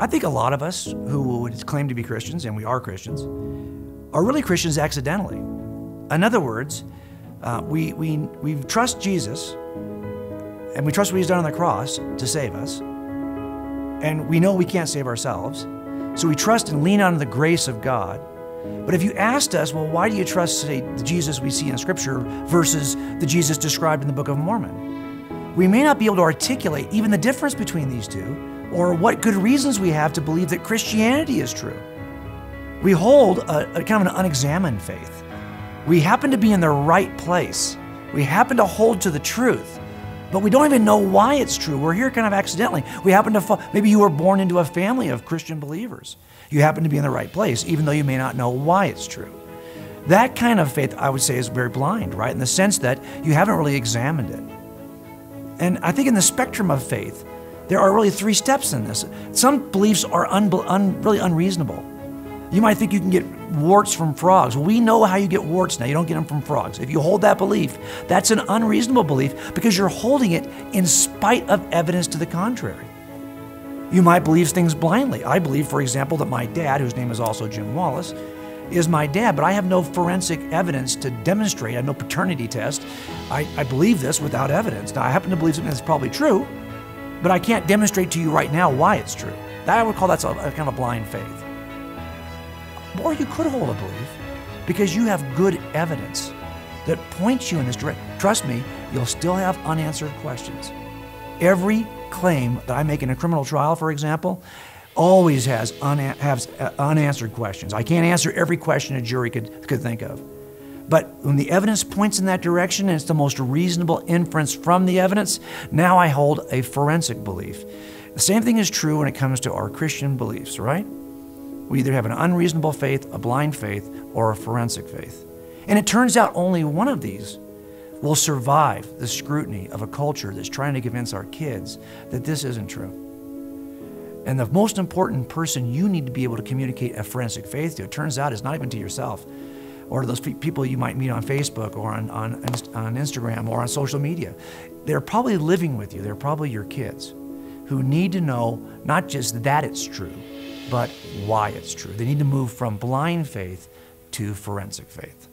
I think a lot of us who would claim to be Christians, and we are Christians, are really Christians accidentally. In other words, we trust Jesus, and we trust what he's done on the cross to save us, and we know we can't save ourselves, so we trust and lean on the grace of God. But if you asked us, well, why do you trust, say, the Jesus we see in Scripture versus the Jesus described in the Book of Mormon? We may not be able to articulate even the difference between these two, or what good reasons we have to believe that Christianity is true. We hold a kind of an unexamined faith. We happen to be in the right place. We happen to hold to the truth, but we don't even know why it's true. We're here kind of accidentally. We happen to, maybe you were born into a family of Christian believers. You happen to be in the right place, even though you may not know why it's true. That kind of faith, I would say, is very blind, right? In the sense that you haven't really examined it. And I think in the spectrum of faith, there are really three steps in this. Some beliefs are really unreasonable. You might think you can get warts from frogs. Well, we know how you get warts now. You don't get them from frogs. If you hold that belief, that's an unreasonable belief because you're holding it in spite of evidence to the contrary. You might believe things blindly. I believe, for example, that my dad, whose name is also Jim Wallace, is my dad, but I have no forensic evidence to demonstrate. I have no paternity test. I believe this without evidence. Now, I happen to believe something that's probably true, but I can't demonstrate to you right now why it's true. I would call that a kind of a blind faith. Or you could hold a belief because you have good evidence that points you in this direction. Trust me, you'll still have unanswered questions. Every claim that I make in a criminal trial, for example, always has unanswered questions. I can't answer every question a jury could think of. But when the evidence points in that direction and it's the most reasonable inference from the evidence, now I hold a forensic belief. The same thing is true when it comes to our Christian beliefs, right? We either have an unreasonable faith, a blind faith, or a forensic faith. And it turns out only one of these will survive the scrutiny of a culture that's trying to convince our kids that this isn't true. And the most important person you need to be able to communicate a forensic faith to, it turns out, is not even to yourself or to those people you might meet on Facebook or on Instagram or on social media. They're probably living with you. They're probably your kids who need to know not just that it's true, but why it's true. They need to move from blind faith to forensic faith.